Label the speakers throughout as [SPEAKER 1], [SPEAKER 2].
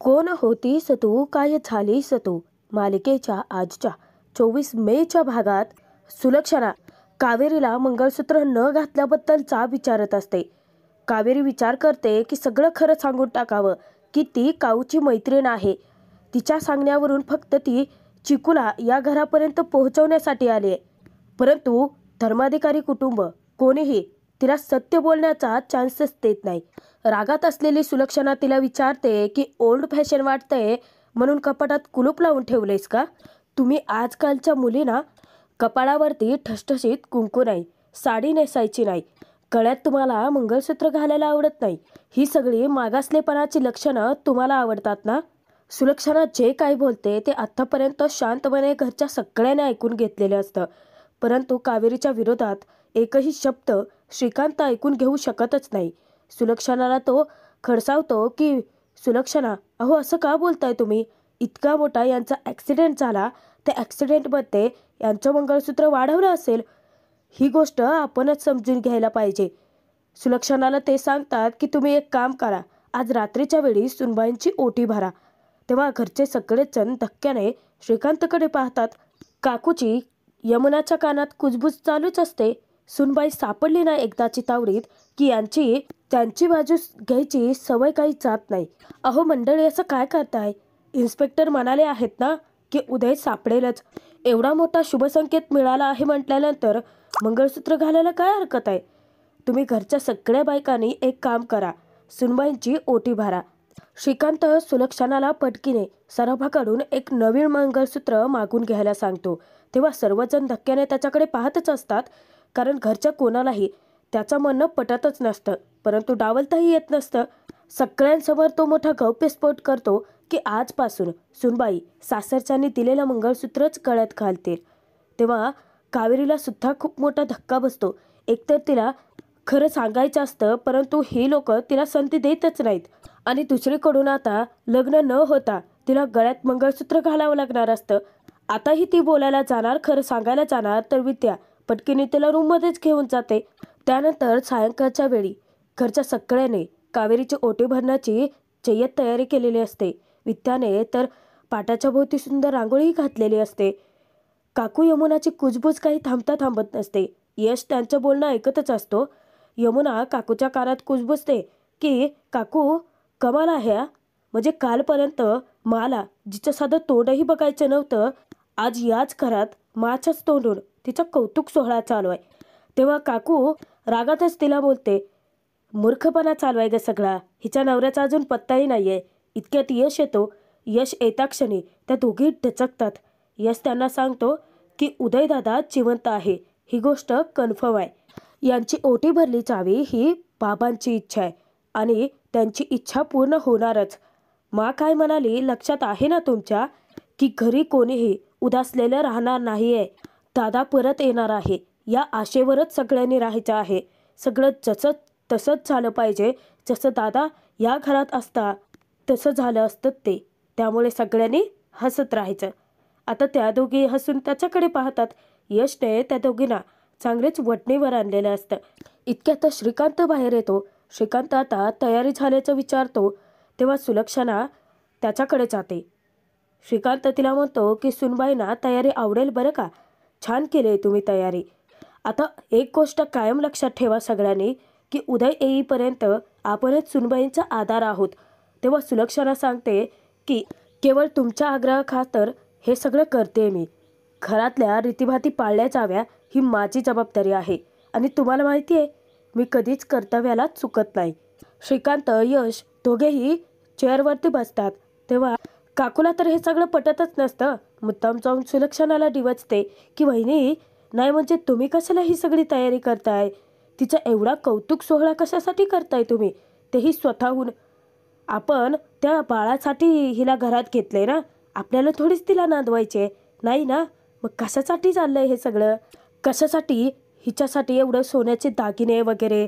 [SPEAKER 1] कोण होतीस तू काय झालीस तू मालिकेच्या आजच्या 24 मेच्या भागात सुलक्षणा कावेरीला मंगळसूत्र न घातल्याबद्दलचा विचारत असते. कावेरी विचार करते की सगळं खरं सांगून टाकावं की ती काऊची मैत्रीण आहे. तिच्या सांगण्यावरून फक्त ती चिकूला या घरापर्यंत पोहोचवण्यासाठी आली आहे. परंतु धर्माधिकारी कुटुंब कोणीही तिला सत्य बोलण्याचा चान्सच देत नाही. रागात असलेली सुलक्षणा तिला विचारते की ओल्ड फॅशन वाटतंय म्हणून कपाटात कुलूप लावून ठेवलेस का? तुम्ही आजकालच्या मुलींना कपाळावरती ठसठशीत कुंकू नाही, साडी नेसायची नाही, गळ्यात तुम्हाला मंगळसूत्र घालायला आवडत नाही, ही सगळी मागासलेपणाची लक्षणं तुम्हाला आवडतात ना? सुलक्षणा जे काही बोलते ते आत्तापर्यंत शांतपणे घरच्या सगळ्यांनी ऐकून घेतलेलं असतं. परंतु कावेरीच्या विरोधात एकही शब्द श्रीकांत ऐकून घेऊ शकतच नाही. सुलक्षणाला तो खडसावतो की सुलक्षणा, अहो असं का बोलताय तुम्ही? इतका मोठा यांचा ॲक्सिडेंट झाला, त्या ॲक्सिडेंटमध्ये यांचं मंगळसूत्र वाढवलं असेल. ही गोष्ट आपणच समजून घ्यायला पाहिजे. सुलक्षणाला ते सांगतात की तुम्ही एक काम करा, आज रात्रीच्या वेळी सुनबाईंची ओटी भरा. तेव्हा घरचे सगळेच जण धक्क्याने श्रीकांतकडे पाहतात. काकूची यमुनाच्या कानात कुजबूज चालूच असते. सुनबाई सापडली ना एकदाची तावडीत की यांची त्यांची बाजू घ्यायची सवय काही जात नाही. अहो मंडळी, असं काय करताय? इन्स्पेक्टर म्हणाले आहेत ना की उदय सापडेलच. एवढा मोठा शुभसंकेत मिळाला आहे म्हटल्यानंतर मंगळसूत्र घालायला काय हरकत आहे? तुम्ही घरच्या सगळ्या बायकांनी एक काम करा, सुनबाईंची ओटी भरा. श्रीकांत सुलक्षणाला पटकीने सराफाकडून एक नवीन मंगळसूत्र मागून घ्यायला सांगतो. तेव्हा सर्वजण धक्क्याने त्याच्याकडे पाहतच असतात, कारण घरच्या कोणालाही त्याचं म्हणणं पटतच नसतं. परंतु डावलताही येत नसतं. सगळ्यांसमोर तो मोठा गौप्यस्फोट करतो की आजपासून सुनबाई सासरच्यांनी दिलेलं मंगळसूत्रच गळ्यात घालतील. तेव्हा कावेरीला सुद्धा खूप मोठा धक्का बसतो. एकतर तिला खरं सांगायचं असतं, परंतु ही लोक तिला संधी देतच नाहीत. आणि दुसरीकडून आता लग्न न होता तिला गळ्यात मंगळसूत्र घालावं लागणार असतं. आताही ती बोलायला जाणार, खरं सांगायला जाणार, तर विद्या पटकीने तिला रूममध्येच घेऊन जाते. त्यानंतर सायंकाळच्या वेळी घरच्या सगळ्याने कावेरीची ओटी भरण्याची जय्यत तयारी केलेली असते. विद्याने तर पाटाच्या भोवती सुंदर रांगोळीही घातलेली असते. काकू यमुनाची कुजबूज काही थांबता थांबत नसते. यश त्यांचं बोलणं ऐकतच असतो. यमुना काकूच्या कानात कुजबुजते की काकू कमाल आहे हा. म्हणजे कालपर्यंत मला जिचं साधं तोंडही बघायचं नव्हतं, आज याच घरात माच्याच तोंडून तिचा कौतुक सोहळा चालू आहे. तेव्हा काकू रागातच तिला बोलते, मूर्खपणा चालू आहे ग सगळा. हिच्या नवऱ्याचा अजून पत्ताही नाहीये. इतक्यात यश येतो. यश येता क्षणी त्या दोघी डचकतात. यश त्यांना सांगतो की उदयदादा जिवंत आहे, ही गोष्ट कन्फर्म आहे. यांची ओटी भरली जावी ही बाबांची इच्छा आहे आणि त्यांची इच्छा पूर्ण होणारच. मा काय म्हणाली लक्षात आहे ना तुमच्या, की घरी कोणीही उदासलेलं राहणार नाहीये. दादा परत येणार आहे या आशेवरच सगळ्यांनी राहायचं आहे. सगळं जसं तसंच झालं पाहिजे. जसं दादा या घरात असता तसं झालं असतं ते. त्यामुळे सगळ्यांनी हसत राहायचं. आता त्या दोघी हसून त्याच्याकडे पाहतात. यशने त्या दोघींना चांगलेच वटणीवर आणलेलं असतं. इतक्यात श्रीकांत बाहेर येतो. श्रीकांत आता तयारी झाल्याचं विचारतो. तेव्हा सुलक्षणा त्याच्याकडे जाते. श्रीकांत तिला म्हणतो की सुनबाईंना तयारी आवडेल बरं का, छान केली आहे तुम्ही तयारी. आता एक गोष्ट कायम लक्षात ठेवा सगळ्यांनी, की उदय येईपर्यंत आपणच सुनबाईंचा आधार आहोत. तेव्हा सुलक्षणा सांगते की केवळ तुमच्या आग्रहाखातर हे सगळं करते मी. घरातल्या रीतीभाती पाळल्या जाव्या ही माझी जबाबदारी आहे आणि तुम्हाला माहिती आहे मी कधीच कर्तव्याला चुकत नाही. श्रीकांत यश दोघेही चेअरवरती बसतात. तेव्हा काकूला तर हे सगळं पटतच नसतं. मुद्दाम जाऊन सुलक्षणाला डिवचते की वहिनी, नाही म्हणजे तुम्ही कशाला ही सगळी तयारी करताय? तिचा एवढा कौतुक सोहळा कशासाठी करताय तुम्ही, तेही स्वतःहून? आपण त्या बाळासाठी हिला घरात घेतलंय ना, आपल्याला थोडीच तिला नांदवायचे नाही ना. मग कशासाठी चाललंय हे सगळं? कशासाठी हिच्यासाठी एवढं सोन्याचे दागिने वगैरे,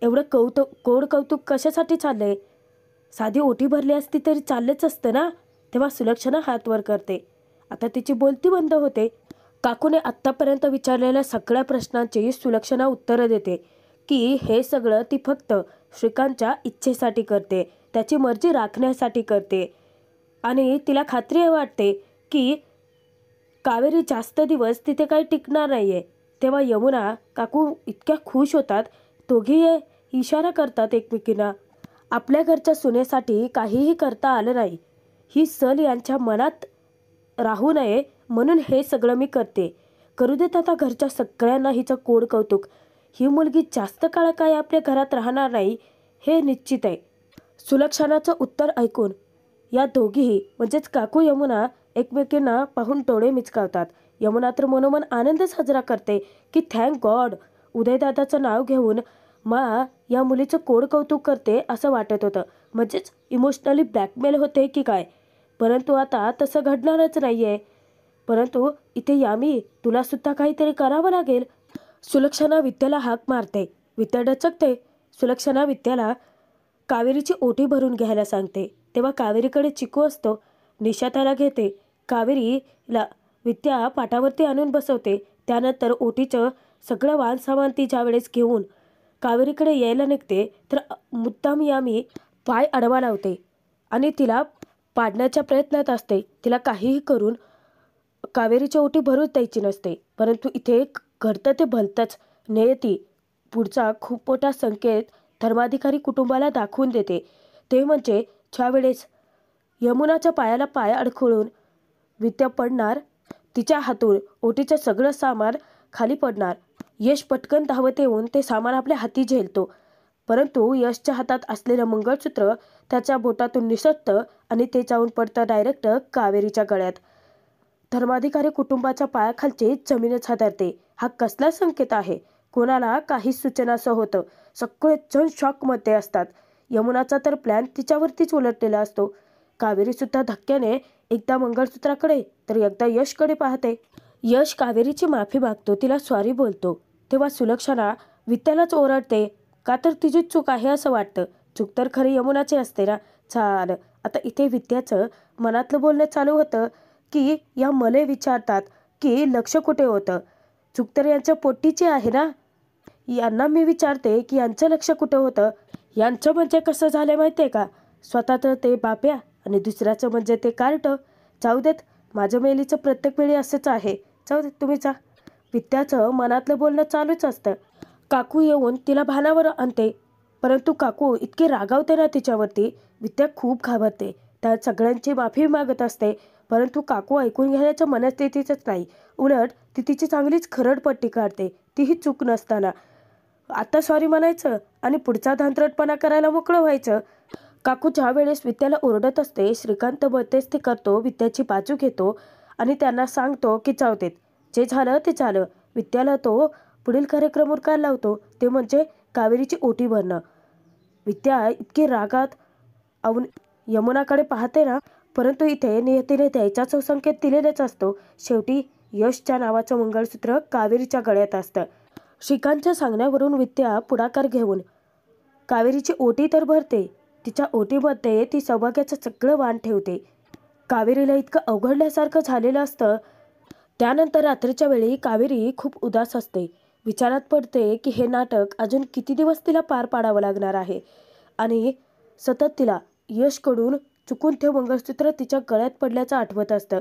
[SPEAKER 1] एवढं गोड कौतुक कशासाठी चाललंय? साधी ओटी भरली असती तरी चाललेच असतं ना. तेव्हा सुलक्षणा हात वर करते. आता तिची बोलती बंद होते. काकूने आत्तापर्यंत विचारलेल्या सगळ्या प्रश्नांची सुलक्षणा उत्तरं देते की हे सगळं ती फक्त श्रीकांतच्या इच्छेसाठी करते, त्याची मर्जी राखण्यासाठी करते. आणि तिला खात्री वाटते की कावेरी जास्त दिवस तिथे काही टिकणार नाही आहे. तेव्हा यमुना काकू इतक्या खुश होतात. दोघी इशारा करतात एकमेकींना. आपल्या घरच्या सुनेसाठी काहीही करता आलं नाही, ही सल यांच्या मनात राहू नये म्हणून हे सगळं मी करते. करू देत आता घरच्या सगळ्यांना हिचं कोड कौतुक. ही मुलगी जास्त काळ काय आपल्या घरात राहणार नाही हे निश्चित आहे. सुलक्षणाचं उत्तर ऐकून या दोघीही म्हणजेच काकू यमुना एकमेकींना पाहून डोळे मिचकावतात. यमुना तर मनोमन आनंद साजरा करते की थँक गॉड उदयदादाचं नाव घेऊन या मुलीचं कोड कौतुक करते असं वाटत होतं. म्हणजेच इमोशनली ब्लॅकमेल होते की काय. परंतु आता तसं घडणारच नाही आहे. परंतु इथे यामी तुला सुद्धा काहीतरी करावं लागेल. सुलक्षणा विद्याला हाक मारते. विद्या डचकते. सुलक्षणा विद्याला कावेरीची ओटी भरून घ्यायला सांगते. तेव्हा कावेरीकडे चिकू असतो. निशा त्याला घेते. कावेरीला विद्या पाटावरती आणून बसवते. त्यानंतर ओटीचं सगळं वाण सामान ती ज्यावेळेस घेऊन कावेरीकडे यायला निघते तर मुद्दाम यामी पाय अडवा लावते आणि तिला पाडण्याच्या प्रयत्नात असते. तिला काहीही करून कावेरीची ओटी भरूच द्यायची नसते. परंतु इथे घडतं ते भलतंच. नियती पुढचा खूप मोठा संकेत धर्माधिकारी कुटुंबाला दाखवून देते. ते म्हणजे ज्यावेळेस यमुनाच्या पायाला पाय अडखळून विद्या पडणार, तिच्या हातून ओटीचं सगळं सामान खाली पडणार. यश पटकन धावत येऊन ते सामान आपल्या हाती झेलतो. परंतु यशच्या हातात असलेलं मंगळसूत्र त्याच्या बोटातून निसटतं आणि ते जाऊन पडतं डायरेक्ट कावेरीच्या गळ्यात. धर्माधिकारी कुटुंबाच्या पायाखालची जमीनच हादरते. हा कसला संकेत आहे? कोणाला काही सूचनासह होतं. सगळेजण शॉकमध्ये असतात. यमुनाचा तर प्लॅन तिच्यावरतीच उलटलेला असतो. कावेरी सुद्धा धक्क्याने एकदा मंगळसूत्राकडे तर एकदा यशकडे पाहते. यश कावेरीची माफी मागतो, तिला सॉरी बोलतो. तेव्हा सुलक्षणा विद्यालाच ओरडते. का तर तिची चूक आहे असं वाटतं. चूक तर खरी यमुनाची असते ना. चाल आता इथे विद्याचं मनातलं बोलणं चालू होतं की या मले विचारतात की लक्ष कुठे होतं. चूक तर यांच्या पोटीची आहे ना. यांना मी विचारते की यांचं लक्ष कुठं होतं. यांचं म्हणजे कसं झालं माहिती आहे का? स्वतःचं ते बाप्या आणि दुसऱ्याचं म्हणजे ते कार्ट. जाऊ देत, माझ्या मेलीचं प्रत्येक वेळी असंच आहे. जाऊ देत, तुम्ही जा. विद्याचं मनातलं बोलणं चालूच असतं. काकू येऊन तिला भानावर आणते. परंतु काकू इतकी रागावते ना तिच्यावरती, विद्या खूप घाबरते. त्या सगळ्यांची माफी मागत असते. परंतु काकू ऐकून घेण्याच्या मनस्थितीतच नाही. उलट ती तिची चांगलीच खरडपट्टी काढते, तीही चूक नसताना. आता सॉरी म्हणायचं आणि पुढचा धांतरटपणा करायला मोकळं व्हायचं. काकू ज्या वेळेस विद्याला ओरडत असते, श्रीकांत मध्यस्थी करतो, विद्याची बाजू घेतो आणि त्यांना सांगतो की जाऊ देत, जे झालं ते झालं. विद्याला तो पुढील कार्यक्रम उरकायला लावतो, ते म्हणजे कावेरीची ओटी भरणं. विद्या इतकी रागात यमुनाकडे पाहते ना. परंतु इथे नियतीने द्यायचाच संकेत दिलेलाच असतो. शेवटी यशच्या नावाचं मंगळसूत्र कावेरीच्या गळ्यात असतं. श्रीकांतच्या सांगण्यावरून विद्या पुढाकार घेऊन कावेरीची ओटी तर भरते. तिच्या ओटीमध्ये ती सौभाग्याचं सगळं वाण ठेवते. कावेरीला इतकं अवघडल्यासारखं झालेलं असतं. त्यानंतर रात्रीच्या वेळी कावेरी खूप उदास असते. विचारात पडते की हे नाटक अजून किती दिवस तिला पार पाडावं लागणार आहे. आणि सतत तिला यशकडून चुकून ते मंगळसूत्र तिच्या गळ्यात पडल्याचं आठवत असतं.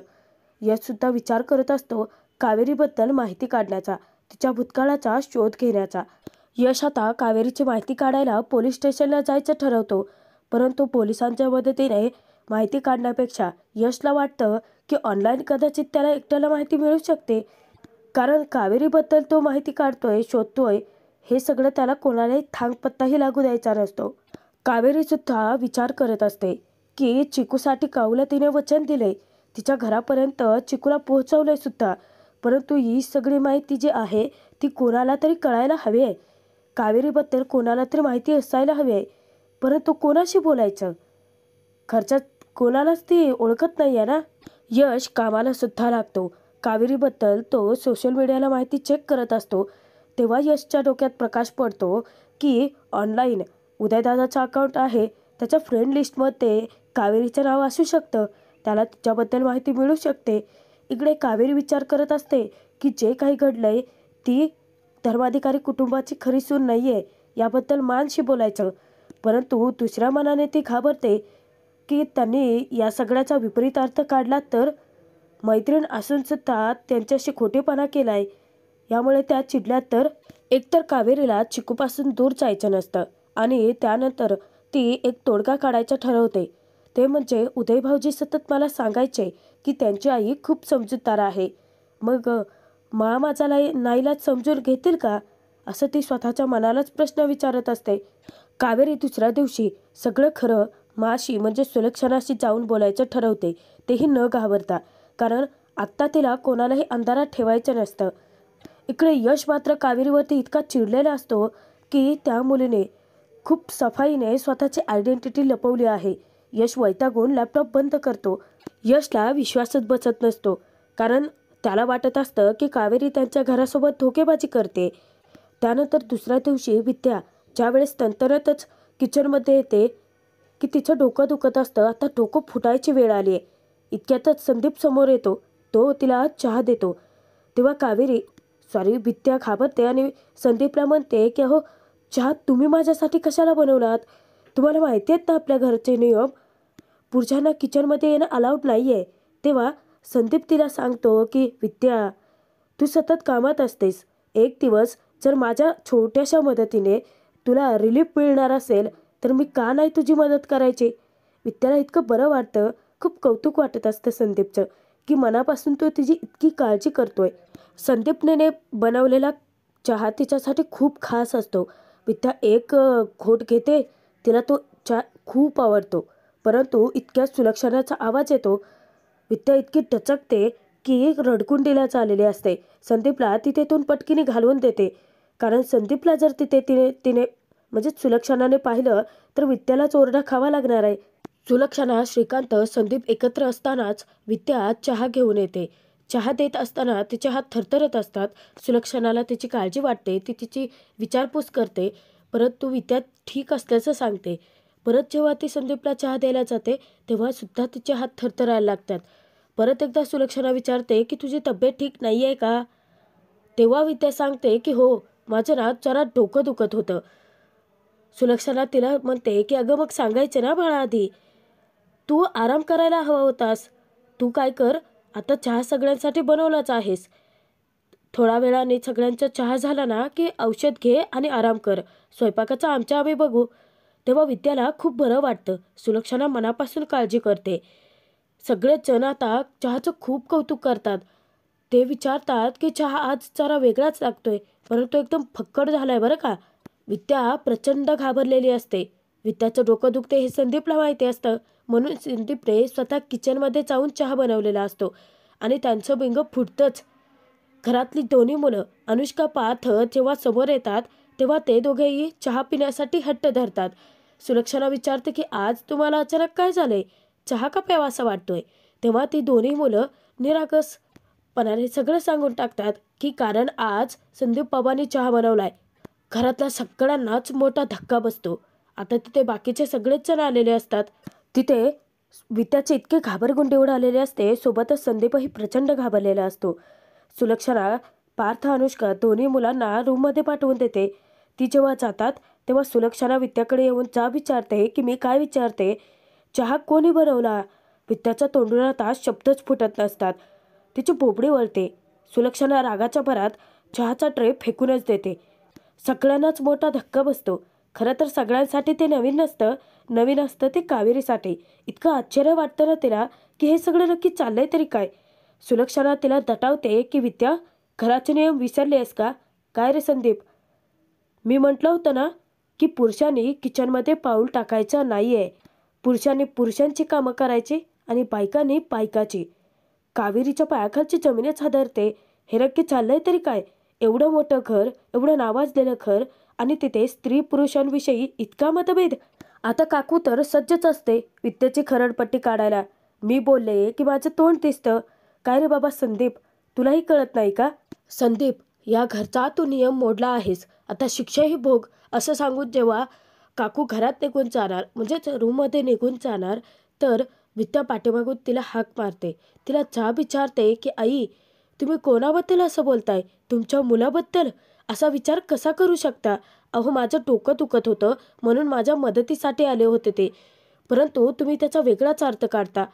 [SPEAKER 1] यशसुद्धा विचार करत असतो कावेरीबद्दल माहिती काढण्याचा, तिच्या भूतकाळाचा शोध घेण्याचा. यश आता कावेरीची माहिती काढायला पोलीस स्टेशनला जायचं ठरवतो. परंतु पोलिसांच्या मदतीने माहिती काढण्यापेक्षा यशला वाटतं की ऑनलाईन कदाचित त्याला एकट्याला माहिती मिळू शकते. कारण कावेरीबद्दल तो माहिती काढतोय, शोधतोय, हे सगळं त्याला कोणालाही थांगपत्ताही लागू द्यायचा नसतो. कावेरीसुद्धा विचार करत असते की चिकूसाठी काऊला तिने वचन दिले, तिच्या घरापर्यंत चिकूला पोहोचवलंय सुद्धा. परंतु ही सगळी माहिती जी आहे ती कोणाला तरी कळायला हवी आहे. कावेरीबद्दल कोणाला तरी माहिती असायला हवी आहे. परंतु कोणाशी बोलायचं? खर्चात कोणालाच ती ओळखत नाही आहे ना. यश कामाला सुद्धा लागतो. कावेरीबद्दल तो सोशल मीडियाला माहिती चेक करत असतो. तेव्हा यशच्या डोक्यात प्रकाश पडतो की ऑनलाईन उदयदादाचं अकाउंट आहे, त्याच्या फ्रेंड लिस्टमध्ये कावेरीचं नाव असू शकतं, त्याला तिच्याबद्दल माहिती मिळू शकते. इकडे कावेरी विचार करत असते की जे काही घडलंय ती धर्माधिकारी कुटुंबाची खरी सून नाही आहे, याबद्दल मानशी बोलायचं. परंतु दुसऱ्या मनाने ती घाबरते की त्यांनी या सगळ्याचा विपरीत अर्थ काढला तर मैत्रीण असून सुद्धा त्यांच्याशी खोटेपणा केलाय, यामुळे त्या चिडल्या तर एकतर कावेरीला चिकूपासून दूर जायचं नसतं आणि त्यानंतर ती एक तोडगा काढायचा ठरवते. ते म्हणजे उदय भाऊजी सतत मला सांगायचे की त्यांची आई खूप समजूतदार आहे. मग माझा नाईलाज समजून घेतील का, असं ती स्वतःच्या मनालाच प्रश्न विचारत असते. कावेरी दुसऱ्या दिवशी सगळं खरं माशी म्हणजे सुलक्षणाशी जाऊन बोलायचं ठरवते, तेही न घाबरता. कारण आत्ता तिला कोणालाही अंधारात ठेवायचं नसतं. इकडे यश मात्र कावेरीवरती इतका चिडलेला असतो की त्या मुलीने खूप सफाईने स्वतःची आयडेंटिटी लपवली आहे. यश वैतागून लॅपटॉप बंद करतो. यशला विश्वासच बसत नसतो, कारण त्याला वाटत असतं की कावेरी त्यांच्या घरासोबत धोकेबाजी करते. त्यानंतर दुसऱ्या दिवशी विद्या ज्यावेळेस तंतरतच किचनमध्ये येते की तिचं डोकं दुखत असतं. आता डोकं फुटायची वेळ आली आहे. इतक्यातच संदीप समोर येतो. तो तिला चहा देतो. तेव्हा विद्या घाबरते आणि संदीपला म्हणते की अहो, चहा तुम्ही माझ्यासाठी कशाला बनवलात? तुम्हाला माहिती आहेत ना आपल्या घरचे नियम, पुरुषांना किचनमध्ये येणं अलाउड नाही आहे. तेव्हा संदीप तिला सांगतो की विद्या, तू सतत कामात असतेस. एक दिवस जर माझ्या छोट्याशा मदतीने तुला रिलीफ मिळणार असेल तर मी का नाही तुझी मदत करायची? विद्याला इतकं बरं वाटतं, खूप कौतुक वाटत असतं संदीपचं की मनापासून तो तिची इतकी काळजी करतोय. संदीपने बनवलेला चहा तिच्यासाठी खूप खास असतो. विद्या एक घोट घेते. तिला तो चहा खूप आवडतो. परंतु इतक्यात सुलक्षणाचा आवाज येतो. विद्या इतकी टचकते की रडकुंडीला चाललेली असते. संदीपला ती तेथून पटकीने घालवून देते, कारण संदीपला जर तिने म्हणजे सुलक्षणाने पाहिलं तर विद्यालाच ओरडा खावा लागणार आहे. सुलक्षणा, श्रीकांत, संदीप एकत्र असतानाच विद्या चहा घेऊन येते. चहा देत असताना तिचे हात थरथरत असतात. सुलक्षणाला तिची काळजी वाटते. ती तिची विचारपूस करते, परंतु विद्या ठीक असल्याचं सांगते. परत जेव्हा ती संदीपला चहा द्यायला जाते तेव्हा सुद्धा तिचे हात थरथरायला लागतात. परत एकदा सुलक्षणा विचारते की तुझी तब्येत ठीक नाही आहे का? तेव्हा विद्या सांगते की हो, माझं ना जरा डोकं दुखत होतं. सुलक्षणा तिला म्हणते की अगं मग सांगायचं ना बाळा आधी, तू आराम करायला हवा होतास. तू काय कर, आता चहा सगळ्यांसाठी बनवलाच आहेस. थोडा वेळाने सगळ्यांचा चहा झाला ना की औषध घे आणि आराम कर. स्वयंपाकाचं आम्ही बघू. तेव्हा विद्याला खूप बरं वाटतं. सुलक्षणा मनापासून काळजी करते. सगळेच जण आता चहाचं खूप कौतुक करतात. ते विचारतात की चहा आज जरा वेगळाच लागतोय, परंतु एकदम फक्कड झालाय बरं का. विद्या प्रचंड घाबरलेली असते. विद्याचं डोकं दुखते हे संदीपला माहिती असतं, म्हणून संदीपने स्वतः किचनमध्ये जाऊन चहा बनवलेला असतो आणि त्यांचं बिंग फुटतंच. घरातली दोन्ही मुलं अनुष्का पार्थ जेव्हा समोर येतात तेव्हा ते दोघेही चहा पिण्यासाठी हट्ट धरतात. सुलक्षणा विचारते की आज तुम्हाला अचानक काय झालंय, चहा का प्यावासा वाटतोय? तेव्हा ती दोन्ही मुलं निरागसपणाने सगळं सांगून टाकतात की कारण आज संदीप बाबांनी चहा बनवलाय. घरातल्या सगळ्यांनाच मोठा धक्का बसतो. आता तिथे बाकीचे सगळेच जण आलेले असतात. तिथे विद्याचे इतके घाबरगुंडी उडालेले असते, सोबतच संदीपही प्रचंड घाबरलेला असतो. सुलक्षणा पार्थ अनुष्का दोन्ही मुलांना रूममध्ये पाठवून देते. ती जेव्हा जातात तेव्हा सुलक्षणा विद्याकडे येऊन विचारते की मी काय विचारते, चहा कोणी बनवला? विद्याच्या तोंडून आता शब्दच फुटत नसतात. तिची बोबडी वळते. सुलक्षणा रागाच्या भरात चहाचा ट्रे फेकूनच देते. सगळ्यांनाच मोठा धक्का बसतो. खरं तर सगळ्यांसाठी ते नवीन नसतं, नवीन असतं ते कावेरीसाठी. इतकं आश्चर्य वाटतं ना तिला की हे सगळं नक्की चाललंय तरी काय. सुलक्षणा तिला दटावते की विद्या, घराचे नियम विसरले आहेस का? काय रे संदीप, मी म्हटलं होतं ना की पुरुषांनी किचनमध्ये पाऊल टाकायचं नाही आहे. पुरुषांनी पुरुषांची कामं करायची आणि बायकांनी बायकाची. कावेरीच्या पायाखालची जमीनच हादरते. हे नक्की चाललंय तरी काय. एवढं मोठं घर, एवढं नावाजलेलं घर आणि तिथे स्त्री पुरुषांविषयी इतका मतभेद. आता काकू तर सज्जच असते विद्येची खरडपट्टी काढायला. मी बोलले की माझं तोंड दिसतं. काय रे बाबा संदीप, तुलाही कळत नाही का? संदीप, या घरचा तू नियम मोडला आहेस, आता शिक्षाही भोग, असं सांगून जेव्हा काकू घरात निघून जाणार म्हणजेच रूममध्ये निघून जाणार तर विद्या पाठीमागून तिला हाक मारते. तिला विचारते की आई, तुम्ही कोणाबद्दल असं बोलताय? तुमच्या मुलाबद्दल? असा विचार कसा करू शकता? अहो, माझं डोकं दुखत होतं म्हणून माझ्या मदतीसाठी आले होते ते. परंतु तुम्ही त्याचा वेगळाच अर्थ काढता.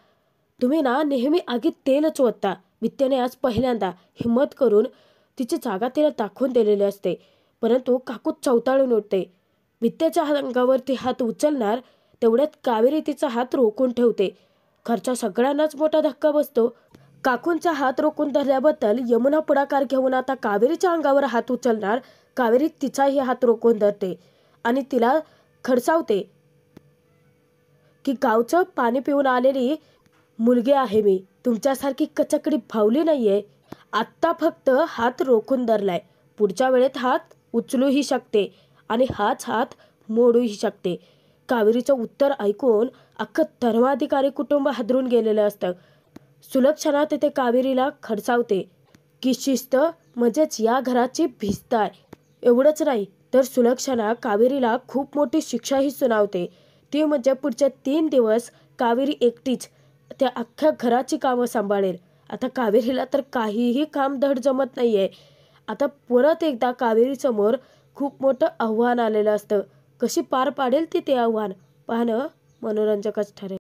[SPEAKER 1] तुम्ही ना नेहमी आगीत तेलच ओतता. वित्याने आज पहिल्यांदा हिंमत करून तिची जागा तिला दाखवून दिलेली असते. परंतु काकू चवताळून उठते. वित्याच्या अंगावरती हात उचलणार तेवढ्यात कावेरी तिचा हात रोखून ठेवते. घरच्या सगळ्यांनाच मोठा धक्का बसतो. काकूंचा हात रोखून धरल्याबद्दल यमुना पुढाकार घेऊन आता कावेरीच्या अंगावर हात उचलणार. कावेरी तिचाही हात रोखून धरते आणि तिला खडसावते की गावचं पाणी पिऊन आलेली मुलगी आहे मी, तुमच्यासारखी कचकडी भावली नाहीये. आत्ता फक्त हात रोखून धरलाय, पुढच्या वेळेत हात उचलूही शकते आणि हाच हात मोडूही शकते. कावेरीचं उत्तर ऐकून अख्खं धर्माधिकारी कुटुंब हादरून गेलेलं असतं. सुलक्षणा तिथे कावेरीला खडसावते की शिस्त म्हणजेच या घराची भिस्त आहे. एवढंच नाही तर सुलक्षणा कावेरीला खूप मोठी शिक्षाही सुनावते. ती म्हणजे पुढचे 3 दिवस कावेरी एकटीच त्या अख्ख्या घराची कामं सांभाळेल. आता कावेरीला तर काहीही काम धड जमत नाहीये. आता परत एकदा कावेरीसमोर खूप मोठं आव्हान आलेलं असतं. कशी पार पाडेल ती ते आव्हान पाहणं मनोरंजकच ठरेल.